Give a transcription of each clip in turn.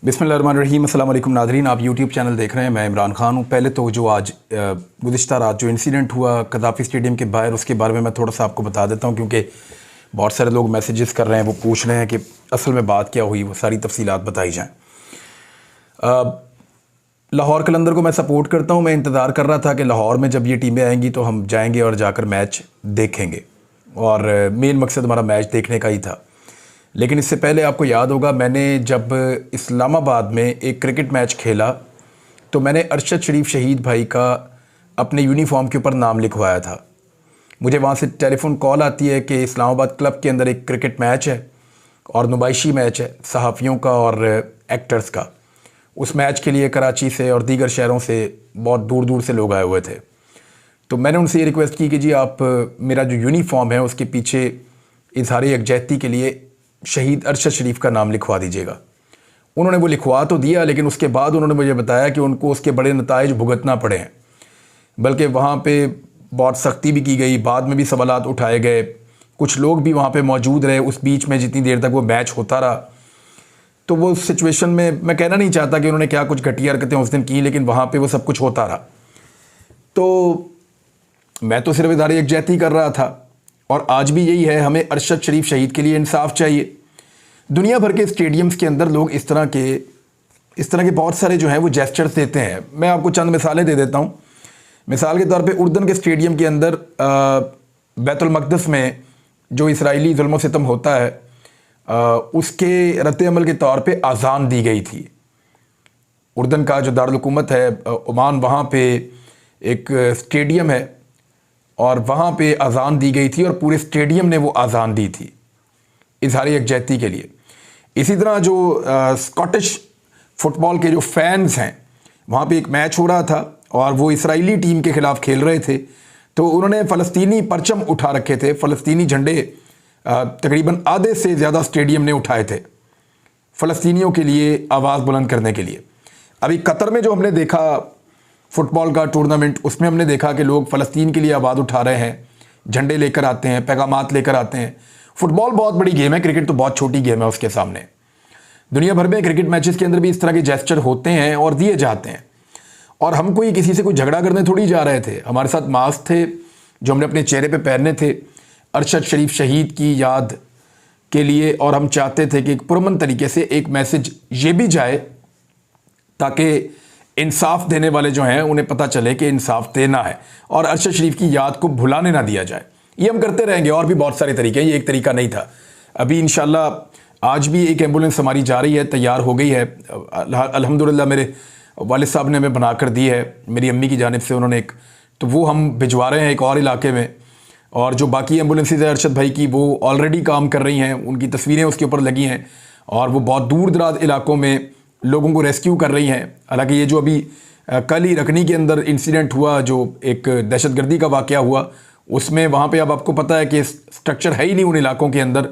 बिस्मिल्लाहिर्रहमानिर्रहीम। अस्सलाम वालेकुम नाज़रीन, आप यूट्यूब चैनल देख रहे हैं। मैं इमरान खान हूँ। पहले तो जो आज गुज़िश्ता रात जो इंसिडेंट हुआ कदाफ़ी स्टेडियम के बाहर, उसके बारे में मैं थोड़ा सा आपको बता देता हूँ, क्योंकि बहुत सारे लोग मैसेजेस कर रहे हैं, वो पूछ रहे हैं कि असल में बात क्या हुई, वो सारी तफसीलात बताई जाएँ। लाहौर कलंदर को मैं सपोर्ट करता हूँ। मैं इंतज़ार कर रहा था कि लाहौर में जब ये टीमें आएंगी तो हम जाएंगे और जाकर मैच देखेंगे, और मेन मकसद हमारा मैच देखने का ही था। लेकिन इससे पहले आपको याद होगा, मैंने जब इस्लामाबाद में एक क्रिकेट मैच खेला तो मैंने अरशद शरीफ शहीद भाई का अपने यूनिफॉर्म के ऊपर नाम लिखवाया था। मुझे वहाँ से टेलीफोन कॉल आती है कि इस्लामाबाद क्लब के अंदर एक क्रिकेट मैच है और नुमाइशी मैच है सहाफ़ियों का और एक्टर्स का। उस मैच के लिए कराची से और दीगर शहरों से बहुत दूर दूर से लोग आए हुए थे। तो मैंने उनसे ये रिक्वेस्ट की कि जी आप मेरा जो यूनिफॉर्म है उसके पीछे इज़हार यकजहती के लिए शहीद अरशद शरीफ का नाम लिखवा दीजिएगा। उन्होंने वो लिखवा तो दिया, लेकिन उसके बाद उन्होंने मुझे बताया कि उनको उसके बड़े नताइज भुगतना पड़े हैं, बल्कि वहाँ पे बहुत सख्ती भी की गई, बाद में भी सवालात उठाए गए, कुछ लोग भी वहाँ पे मौजूद रहे उस बीच में जितनी देर तक वो मैच होता रहा। तो वो सिचुएशन में मैं कहना नहीं चाहता कि उन्होंने क्या कुछ घटिया हरकतें उस दिन की, लेकिन वहाँ पर वो सब कुछ होता रहा। तो मैं तो सिर्फ इज़हार यकजहती कर रहा था, और आज भी यही है। हमें अरशद शरीफ शहीद के लिए इंसाफ चाहिए। दुनिया भर के स्टेडियम्स के अंदर लोग इस तरह के बहुत सारे जो हैं वो जेस्चर्स देते हैं। मैं आपको चंद मिसालें दे देता हूँ। मिसाल के तौर पे उर्दन के स्टेडियम के अंदर बैतुल मक़दस में जो इसराइली जुल्म सितम होता है, उसके रद्द अमल के तौर पे अज़ान दी गई थी। उर्दन का जो दारुल हुकूमत है ओमान, वहाँ पे एक स्टेडियम है और वहाँ पे अज़ान दी गई थी और पूरे स्टेडियम ने वो अज़ान दी थी इज़हार यकजहती के लिए। इसी तरह जो स्कॉटिश फुटबॉल के जो फैंस हैं, वहाँ पे एक मैच हो रहा था और वो इसराइली टीम के ख़िलाफ़ खेल रहे थे, तो उन्होंने फ़लस्तीनी परचम उठा रखे थे, फ़लस्तीनी झंडे तकरीबन आधे से ज़्यादा स्टेडियम ने उठाए थे फ़लस्तीनियों के लिए आवाज़ बुलंद करने के लिए। अभी कतर में जो हमने देखा फ़ुटबॉल का टूर्नामेंट, उसमें हमने देखा कि लोग फ़लस्तीन के लिए आवाज़ उठा रहे हैं, झंडे लेकर आते हैं, पैगामात लेकर आते हैं। फ़ुटबॉल बहुत बड़ी गेम है, क्रिकेट तो बहुत छोटी गेम है उसके सामने। दुनिया भर में क्रिकेट मैचेस के अंदर भी इस तरह के जेस्चर होते हैं और दिए जाते हैं, और हम कोई किसी से कोई झगड़ा करने थोड़ी जा रहे थे। हमारे साथ मास्क थे जो हमने अपने चेहरे पे पहनने थे अरशद शरीफ शहीद की याद के लिए, और हम चाहते थे कि एक पुरअमन तरीके से एक मैसेज ये भी जाए ताकि इंसाफ देने वाले जो हैं उन्हें पता चले कि इंसाफ देना है और अरशद शरीफ की याद को भुलाने ना दिया जाए। ये हम करते रहेंगे, और भी बहुत सारे तरीके हैं, ये एक तरीका नहीं था। अभी इंशाल्लाह आज भी एक एम्बुलेंस हमारी जा रही है, तैयार हो गई है अल्हम्दुलिल्लाह। मेरे वालिद साहब ने हमें बना कर दी है, मेरी अम्मी की जानिब से उन्होंने एक, तो वो हम भिजवा रहे हैं एक और इलाके में। और जो बाकी एम्बुलेंसेज है अरशद भाई की, वो ऑलरेडी काम कर रही हैं, उनकी तस्वीरें उसके ऊपर लगी हैं, और वो बहुत दूर दराज इलाकों में लोगों को रेस्क्यू कर रही हैं। हालांकि ये जो अभी कल ही रकनी के अंदर इंसिडेंट हुआ, जो एक दहशतगर्दी का वाक़या हुआ, उसमें वहाँ पे अब आपको पता है कि स्ट्रक्चर है ही नहीं उन इलाकों के अंदर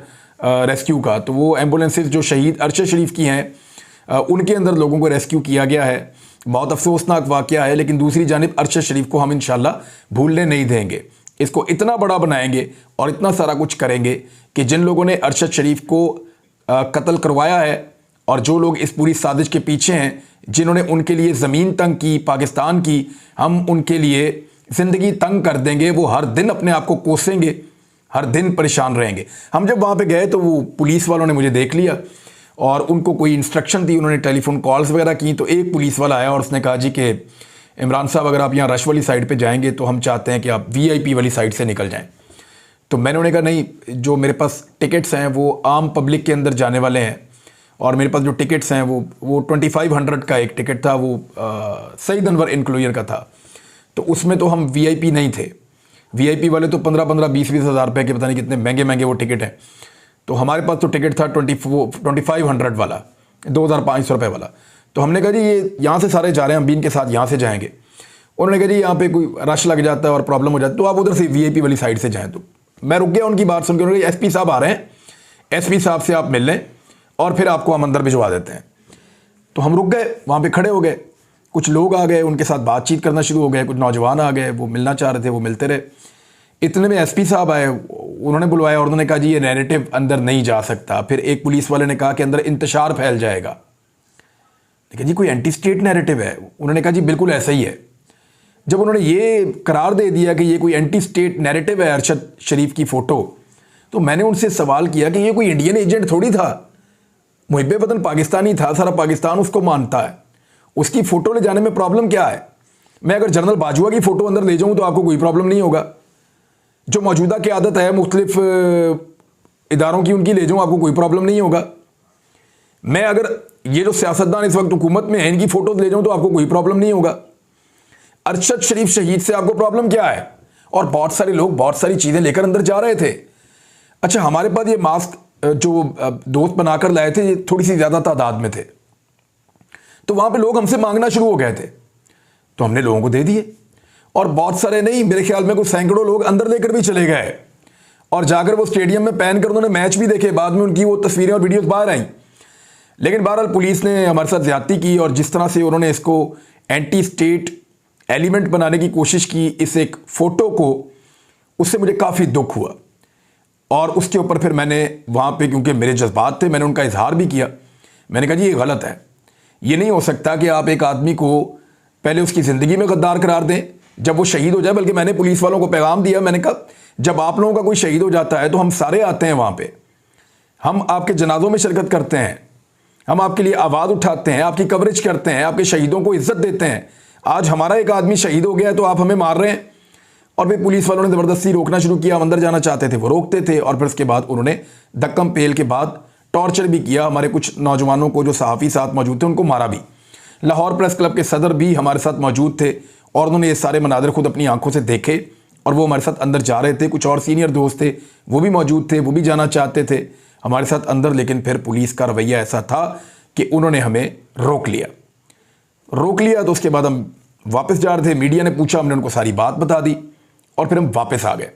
रेस्क्यू का। तो वो एम्बुलेंसेज जो शहीद अरशद शरीफ की हैं उनके अंदर लोगों को रेस्क्यू किया गया है। बहुत अफसोसनाक वाक़या है, लेकिन दूसरी जानिब अरशद शरीफ को हम इंशाल्लाह भूलने नहीं देंगे। इसको इतना बड़ा बनाएंगे और इतना सारा कुछ करेंगे कि जिन लोगों ने अरशद शरीफ को कत्ल करवाया है और जो लोग इस पूरी साजिश के पीछे हैं, जिन्होंने उनके लिए ज़मीन तंग की पाकिस्तान की, हम उनके लिए ज़िंदगी तंग कर देंगे। वो हर दिन अपने आप को कोसेंगे, हर दिन परेशान रहेंगे। हम जब वहाँ पे गए तो वो पुलिस वालों ने मुझे देख लिया और उनको कोई इंस्ट्रक्शन दी, उन्होंने टेलीफोन कॉल्स वगैरह की। तो एक पुलिस वाला आया और उसने कहा जी कि इमरान साहब, अगर आप यहाँ रश वाली साइड पे जाएंगे तो हम चाहते हैं कि आप VIP वाली साइड से निकल जाएं। तो मैंने उन्हें कहा नहीं, जो मेरे पास टिकट्स हैं वो आम पब्लिक के अंदर जाने वाले हैं, और मेरे पास जो टिकट्स हैं वो 2500 का एक टिकट था, वो सईद अनवर इंक्लूजर का था। तो उसमें तो हम VIP नहीं थे। VIP वाले तो 15-15, 20-20 हज़ार रुपये के पता नहीं कितने महंगे महंगे वो टिकट हैं। तो हमारे पास तो टिकट था 2500 वाला, 2500 रुपये वाला। तो हमने कहा जी ये यहाँ से सारे जा रहे हैं, हम भी इनके साथ यहाँ से जाएंगे। उन्होंने कहा जी यहाँ पे कोई रश लग जाता है और प्रॉब्लम हो जाती है, तो आप उधर से VIP वाली साइड से जाएँ। तो मैं रुक गया उनकी बात सुन के। उन्होंने कहा SP साहब आ रहे हैं, SP साहब से आप मिल लें और फिर आपको हम अंदर भिजवा देते हैं। तो हम रुक गए, वहाँ पे खड़े हो गए। कुछ लोग आ गए, उनके साथ बातचीत करना शुरू हो गए, कुछ नौजवान आ गए, वो मिलना चाह रहे थे, वो मिलते रहे। इतने में SP साहब आए, उन्होंने बुलवाया और उन्होंने कहा जी ये नैरेटिव अंदर नहीं जा सकता। फिर एक पुलिस वाले ने कहा कि अंदर इंतशार फैल जाएगा। लेकिन जी कोई एंटी स्टेट नैरेटिव है। उन्होंने कहा जी बिल्कुल ऐसा ही है। जब उन्होंने ये करार दे दिया कि ये कोई एंटी स्टेट नैरेटिव है अरशद शरीफ की फ़ोटो, तो मैंने उनसे सवाल किया कि ये कोई इंडियन एजेंट थोड़ी था, मुहिब्बे वतन पाकिस्तानी था, सारा पाकिस्तान उसको मानता है, उसकी फ़ोटो ले जाने में प्रॉब्लम क्या है? मैं अगर जनरल बाजवा की फ़ोटो अंदर ले जाऊँ तो आपको कोई प्रॉब्लम नहीं होगा। जो मौजूदा की आदत है मुख्तलिफ इदारों की, उनकी ले जाऊँ, आपको कोई प्रॉब्लम नहीं होगा। मैं अगर ये जो सियासतदान इस वक्त हुकूमत में है इनकी फ़ोटोज़ ले जाऊँ तो आपको कोई प्रॉब्लम नहीं होगा। अरशद शरीफ शहीद से आपको प्रॉब्लम क्या है? और बहुत सारे लोग बहुत सारी चीज़ें लेकर अंदर जा रहे थे। अच्छा, हमारे पास ये मास्क जो दोस्त बनाकर लाए थे ये थोड़ी सी ज़्यादा तादाद में थे, तो वहाँ पे लोग हमसे मांगना शुरू हो गए थे, तो हमने लोगों को दे दिए। और बहुत सारे नहीं, मेरे ख्याल में कुछ सैकड़ों लोग अंदर लेकर भी चले गए और जाकर वो स्टेडियम में पहन कर उन्होंने मैच भी देखे। बाद में उनकी वो तस्वीरें और वीडियोस बाहर आई। लेकिन बहरहाल पुलिस ने हमारे साथ ज्यादती की और जिस तरह से उन्होंने इसको एंटी स्टेट एलिमेंट बनाने की कोशिश की इस एक फ़ोटो को, उससे मुझे काफ़ी दुख हुआ। और उसके ऊपर फिर मैंने वहाँ पे, क्योंकि मेरे जज्बात थे, मैंने उनका इजहार भी किया। मैंने कहा जी ये गलत है, ये नहीं हो सकता कि आप एक आदमी को पहले उसकी ज़िंदगी में गद्दार करार दें जब वो शहीद हो जाए। बल्कि मैंने पुलिस वालों को पैगाम दिया, मैंने कहा जब आप लोगों का कोई शहीद हो जाता है तो हम सारे आते हैं वहाँ पे, हम आपके जनाजों में शिरकत करते हैं, हम आपके लिए आवाज़ उठाते हैं, आपकी कवरेज करते हैं, आपके शहीदों को इज्जत देते हैं। आज हमारा एक आदमी शहीद हो गया तो आप हमें मार रहे हैं। और फिर पुलिस वालों ने ज़बरदस्ती रोकना शुरू किया। हम अंदर जाना चाहते थे, वो रोकते थे। और फिर उसके बाद उन्होंने धक्कम पेल के बाद टॉर्चर भी किया। हमारे कुछ नौजवानों को जो सहाफ़ी साथ मौजूद थे उनको मारा भी। लाहौर प्रेस क्लब के सदर भी हमारे साथ मौजूद थे और उन्होंने ये सारे मनाज़िर खुद अपनी आंखों से देखे और वो हमारे साथ अंदर जा रहे थे। कुछ और सीनियर दोस्त थे, वो भी मौजूद थे, वो भी जाना चाहते थे हमारे साथ अंदर। लेकिन फिर पुलिस का रवैया ऐसा था कि उन्होंने हमें रोक लिया। तो उसके बाद हम वापस जा रहे थे, मीडिया ने पूछा, हमने उनको सारी बात बता दी और फिर हम वापस आ गए।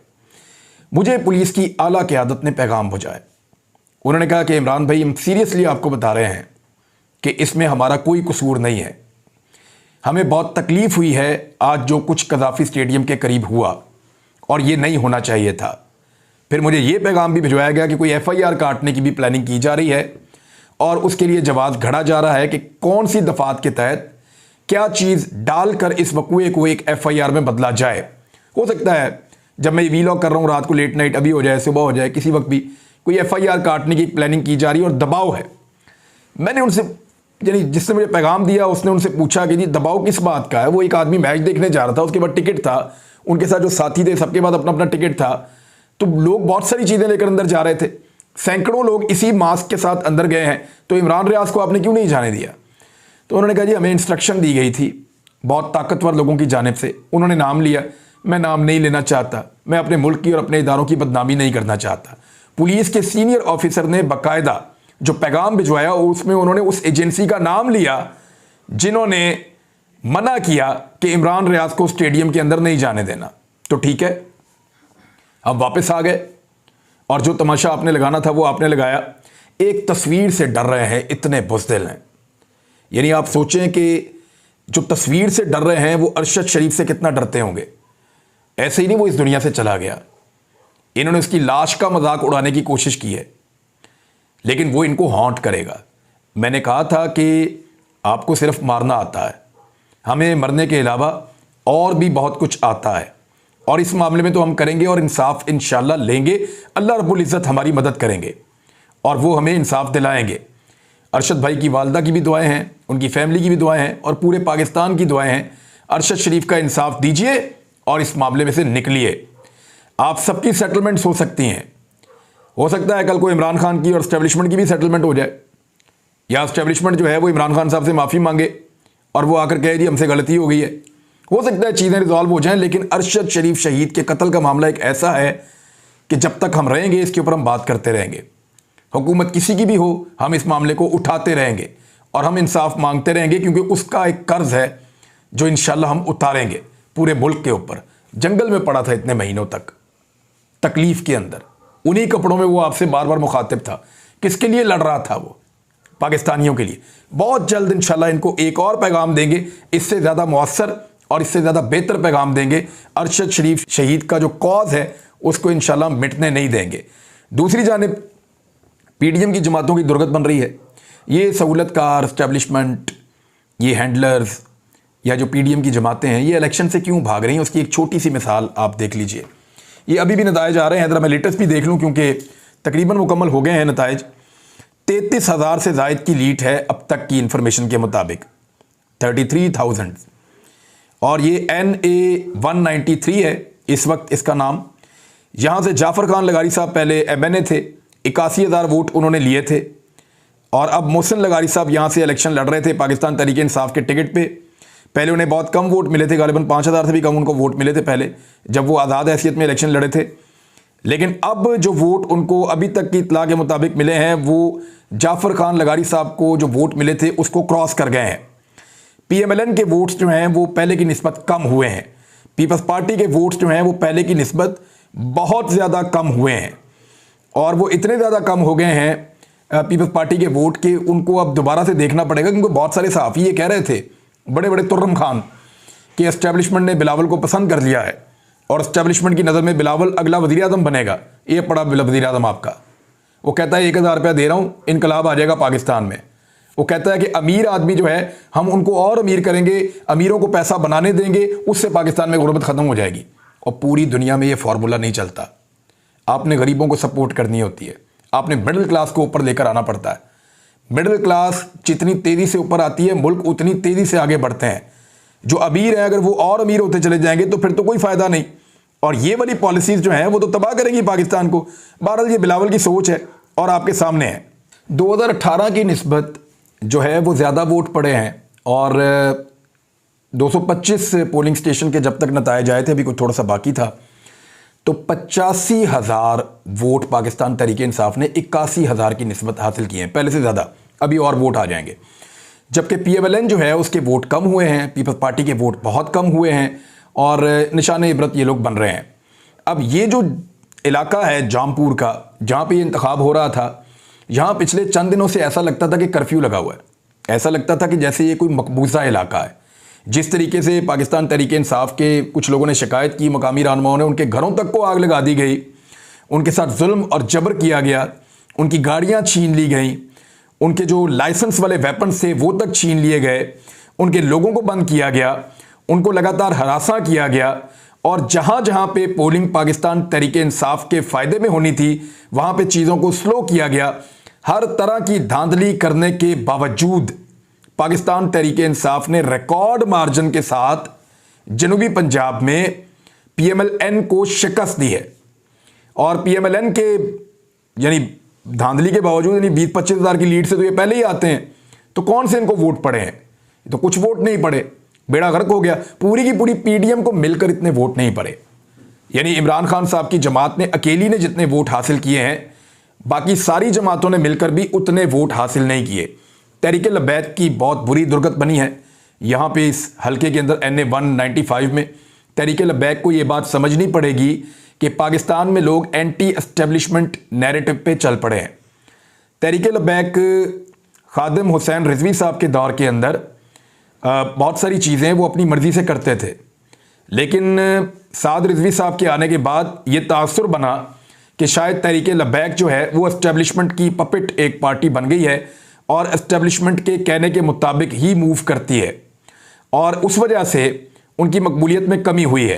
मुझे पुलिस की आला क़यादत ने पैगाम पहुंचाया। उन्होंने कहा कि इमरान भाई, हम सीरियसली आपको बता रहे हैं कि इसमें हमारा कोई कसूर नहीं है। हमें बहुत तकलीफ़ हुई है आज जो कुछ कज़ाफ़ी स्टेडियम के करीब हुआ और ये नहीं होना चाहिए था। फिर मुझे ये पैगाम भी भिजवाया गया कि कोई FIR काटने की भी प्लानिंग की जा रही है और उसके लिए जवाब घड़ा जा रहा है कि कौन सी दफ़ात के तहत क्या चीज़ डालकर इस वक़ूए को एक FIR में बदला जाए। हो सकता है जब मैं वीलॉग कर रहा हूँ रात को लेट नाइट, अभी हो जाए, सुबह हो जाए, किसी वक्त भी कोई FIR काटने की प्लानिंग की जा रही है और दबाव है। मैंने उनसे, यानी जिसने मुझे पैगाम दिया, उसने उनसे पूछा कि जी दबाव किस बात का है। वो एक आदमी मैच देखने जा रहा था, उसके बाद टिकट था, उनके साथ जो साथी थे सबके बाद अपना अपना टिकट था, तो लोग बहुत सारी चीज़ें लेकर अंदर जा रहे थे। सैकड़ों लोग इसी मास्क के साथ अंदर गए हैं, तो इमरान रियाज को आपने क्यों नहीं जाने दिया? तो उन्होंने कहा जी हमें इंस्ट्रक्शन दी गई थी बहुत ताकतवर लोगों की जानिब से। उन्होंने नाम लिया, मैं नाम नहीं लेना चाहता, मैं अपने मुल्क की और अपने इदारों की बदनामी नहीं करना चाहता। पुलिस के सीनियर ऑफिसर ने बाकायदा जो पैगाम भिजवाया उसमें उन्होंने उस एजेंसी का नाम लिया जिन्होंने मना किया कि इमरान रियाज को स्टेडियम के अंदर नहीं जाने देना। तो ठीक है, अब वापस आ गए और जो तमाशा आपने लगाना था वो आपने लगाया। एक तस्वीर से डर रहे हैं, इतने बुज़दिल हैं। यानी आप सोचें कि जो तस्वीर से डर रहे हैं वो अरशद शरीफ से कितना डरते होंगे। ऐसे ही नहीं वो इस दुनिया से चला गया, इन्होंने उसकी लाश का मजाक उड़ाने की कोशिश की है, लेकिन वो इनको हॉन्ट करेगा। मैंने कहा था कि आपको सिर्फ मारना आता है, हमें मरने के अलावा और भी बहुत कुछ आता है और इस मामले में तो हम करेंगे और इंसाफ इंशाल्लाह लेंगे। अल्लाह रब्बुल इज़्ज़त हमारी मदद करेंगे और वो हमें इंसाफ दिलाएंगे। अरशद भाई की वालदा की भी दुआएं हैं, उनकी फैमिली की भी दुआएं हैं और पूरे पाकिस्तान की दुआएं हैं। अरशद शरीफ का इंसाफ दीजिए और इस मामले में से निकलिए। आप सबकी सेटलमेंट्स हो सकती हैं, हो सकता है कल को इमरान खान की और एस्टेब्लिशमेंट की भी सेटलमेंट हो जाए, या एस्टेब्लिशमेंट जो है वो इमरान खान साहब से माफ़ी मांगे और वो आकर कहे जी हमसे गलती हो गई है। हो सकता है चीज़ें रिजॉल्व हो जाएं, लेकिन अरशद शरीफ शहीद के कत्ल का मामला एक ऐसा है कि जब तक हम रहेंगे इसके ऊपर हम बात करते रहेंगे। हुकूमत किसी की भी हो, हम इस मामले को उठाते रहेंगे और हम इंसाफ मांगते रहेंगे, क्योंकि उसका एक कर्ज है जो इंशाल्लाह हम उतारेंगे पूरे मुल्क के ऊपर। जंगल में पड़ा था इतने महीनों तक, तकलीफ़ के अंदर, उन्हीं कपड़ों में वो आपसे बार बार मुखातिब था। किसके लिए लड़ रहा था वो? पाकिस्तानियों के लिए। बहुत जल्द इंशाल्लाह इनको एक और पैगाम देंगे, इससे ज़्यादा मौसर और इससे ज़्यादा बेहतर पैगाम देंगे। अरशद शरीफ शहीद का जो कॉज है उसको इंशाल्लाह मिटने नहीं देंगे। दूसरी जानिब PDM की जमातों की दुर्गत बन रही है। ये सहूलत कार, एस्टेब्लिशमेंट, ये हैंडलर्स या जो पीडीएम की जमातें हैं, ये इलेक्शन से क्यों भाग रही हैं, उसकी एक छोटी सी मिसाल आप देख लीजिए। ये अभी भी नताइज आ रहे हैं, ज़रा मैं लेटेस्ट भी देख लूँ क्योंकि तकरीबन मुकम्मल हो गए हैं नताइज। 33,000 से ज़ायद की लीड है अब तक की इंफॉर्मेशन के मुताबिक, 33,000। और ये NA-193 है इस वक्त इसका नाम। यहाँ से जाफ़र खान लगारी साहब पहले MNA थे, 81,000 वोट उन्होंने लिए थे। और अब मोहसिन लगारी साहब यहाँ से इलेक्शन लड़ रहे थे पाकिस्तान तहरीक इंसाफ के टिकट पे। पहले उन्हें बहुत कम वोट मिले थे, गालिबन 5,000 से भी कम उनको वोट मिले थे पहले जब वो आज़ाद हैसियत में इलेक्शन लड़े थे। लेकिन अब जो वोट उनको अभी तक की इतला के मुताबिक मिले हैं वो जाफ़र खान लगारी साहब को जो वोट मिले थे उसको क्रॉस कर गए हैं। PMLN के वोट्स जो हैं वो पहले की निस्बत कम हुए हैं। पीपल्स पार्टी के वोट्स जो हैं वो पहले की निस्बत बहुत ज़्यादा कम हुए हैं। और वो इतने ज़्यादा कम हो गए हैं पीपल्स पार्टी के वोट के, उनको अब दोबारा से देखना पड़ेगा। क्योंकि बहुत सारे सहाफ़ी ये कह रहे थे, बड़े बड़े तुर्रम खान, कि एस्टेब्लिशमेंट ने बिलावल को पसंद कर लिया है और एस्टेब्लिशमेंट की नज़र में बिलावल अगला वज़ीर आज़म बनेगा। ये पड़ा वज़ीर आज़म आपका। वो कहता है 1,000 रुपया दे रहा हूँ, इनकलाब आ जाएगा पाकिस्तान में। वो कहता है कि अमीर आदमी जो है हम उनको और अमीर करेंगे, अमीरों को पैसा बनाने देंगे, उससे पाकिस्तान में गुर्बत ख़त्म हो जाएगी। और पूरी दुनिया में ये फार्मूला नहीं चलता। आपने गरीबों को सपोर्ट करनी होती है, आपने मिडिल क्लास को ऊपर लेकर आना पड़ता है। मिडिल क्लास जितनी तेज़ी से ऊपर आती है, मुल्क उतनी तेज़ी से आगे बढ़ते हैं। जो अमीर हैं अगर वो और अमीर होते चले जाएंगे तो फिर तो कोई फ़ायदा नहीं। और ये वाली पॉलिसीज़ जो हैं वो तो तबाह करेंगी पाकिस्तान को। बहरहाल ये बिलावल की सोच है और आपके सामने है। 2018 की निस्बत जो है वो ज़्यादा वोट पड़े हैं और 225 पोलिंग स्टेशन के जब तक नताए जाए थे, अभी कुछ थोड़ा सा बाकी था, तो 85,000 वोट पाकिस्तान तहरीक इंसाफ ने 81,000 की निस्बत हासिल की है, पहले से ज़्यादा। अभी और वोट आ जाएंगे। जबकि PMLN जो है उसके वोट कम हुए हैं, पीपल्स पार्टी के वोट बहुत कम हुए हैं और निशान इबरत ये लोग बन रहे हैं। अब ये जो इलाका है जामपुर का, जहाँ पे ये इंतखाब हो रहा था, यहाँ पिछले चंद दिनों से ऐसा लगता था कि कर्फ्यू लगा हुआ है। ऐसा लगता था कि जैसे ये कोई मकबूजा इलाका है। जिस तरीके से पाकिस्तान तहरीक इंसाफ के कुछ लोगों ने शिकायत की, मकामी रहनुमाओं ने, उनके घरों तक को आग लगा दी गई, उनके साथ जुल्म और जबर किया गया, उनकी गाड़ियाँ छीन ली गई, उनके जो लाइसेंस वाले वेपन्स थे वो तक छीन लिए गए, उनके लोगों को बंद किया गया, उनको लगातार हरासा किया गया। और जहाँ जहाँ पे पोलिंग पाकिस्तान तहरीक इंसाफ के फ़ायदे में होनी थी वहाँ पे चीज़ों को स्लो किया गया। हर तरह की धांधली करने के बावजूद पाकिस्तान तहरीक इंसाफ ने रिकॉर्ड मार्जिन के साथ जनूबी पंजाब में PMLN को शिकस्त दी है। और PMLN के यानी धांधली के बावजूद यानी 20-25 हज़ार की लीड से तो ये पहले ही आते हैं, तो कौन से इनको वोट पड़े हैं? तो कुछ वोट नहीं पड़े, बेड़ा गर्क हो गया। पूरी की पूरी PDM को मिलकर इतने वोट नहीं पड़े। यानी इमरान खान साहब की जमात ने अकेली ने जितने वोट हासिल किए हैं, बाकी सारी जमातों ने मिलकर भी उतने वोट हासिल नहीं किए। तहरीक लबैक की बहुत बुरी दुर्गत बनी है यहाँ पे इस हल्के के अंदर NA-195 में। तहरीक लबैक को ये बात समझनी पड़ेगी कि पाकिस्तान में लोग एंटी एस्टेब्लिशमेंट नैरेटिव पे चल पड़े हैं। तहरीक लबैक खादिम हुसैन रिजवी साहब के दौर के अंदर बहुत सारी चीज़ें वो अपनी मर्ज़ी से करते थे, लेकिन साद रिजवी साहब के आने के बाद ये तासुर बना कि शायद तहरीक लबैक जो है वो एस्टेब्लिशमेंट की पपेट एक पार्टी बन गई है और एस्टेब्लिशमेंट के कहने के मुताबिक ही मूव करती है, और उस वजह से उनकी मकबूलियत में कमी हुई है।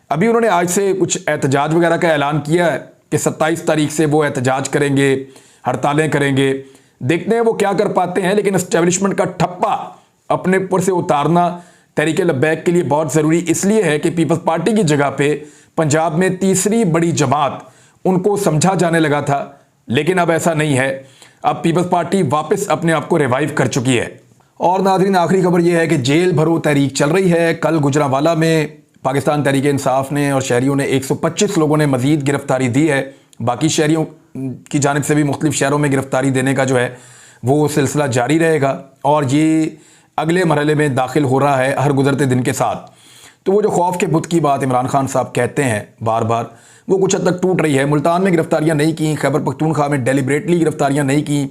अभी उन्होंने आज से कुछ एहतजाज वगैरह का ऐलान किया है कि 27 तारीख से वो एहतजाज करेंगे, हड़तालें करेंगे। देखते हैं वो क्या कर पाते हैं। लेकिन एस्टेब्लिशमेंट का ठप्पा अपने ऊपर से उतारना तहरीक लबैक के लिए बहुत ज़रूरी इसलिए है कि पीपल्स पार्टी की जगह पे पंजाब में तीसरी बड़ी जमात उनको समझा जाने लगा था, लेकिन अब ऐसा नहीं है। अब पीपल्स पार्टी वापस अपने आप को रिवाइव कर चुकी है। और नाज़रीन, आखिरी खबर यह है कि जेल भरो तहरीक चल रही है। कल गुजरांवाला में पाकिस्तान तहरीक इंसाफ ने और शहरियों ने 125 लोगों ने मज़ीद गिरफ्तारी दी है। बाकी शहरियों की जानिब से भी मुख्तलिफ शहरों में गिरफ्तारी देने का जो है वो सिलसिला जारी रहेगा और ये अगले मरहले में दाखिल हो रहा है हर गुजरते दिन के साथ। तो वो जो खौफ के बुत की बात इमरान खान साहब कहते हैं बार बार, वो कुछ हद तक टूट रही है। मुल्तान में गिरफ्तारियां नहीं की, खैबर पख्तूनख्वा में डेलिब्रेटली गिरफ्तारियां नहीं की,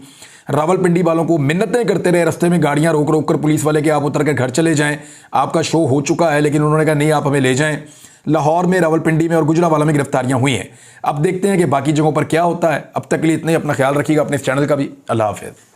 रावलपिंडी वालों को मिन्नतें करते रहे, रास्ते में गाड़ियां रोक रोक कर पुलिस वाले के आप उतर कर घर चले जाएं, आपका शो हो चुका है, लेकिन उन्होंने कहा नहीं आप हमें ले जाएं। लाहौर में, रावलपिंडी में और गुजरांवाला में गिरफ्तारियां हुई हैं। अब देखते हैं कि बाकी जगहों पर क्या होता है। अब तक के लिए इतना ही। अपना ख्याल रखिएगा, अपने इस चैनल का भी। अल्लाह हाफ़िज़।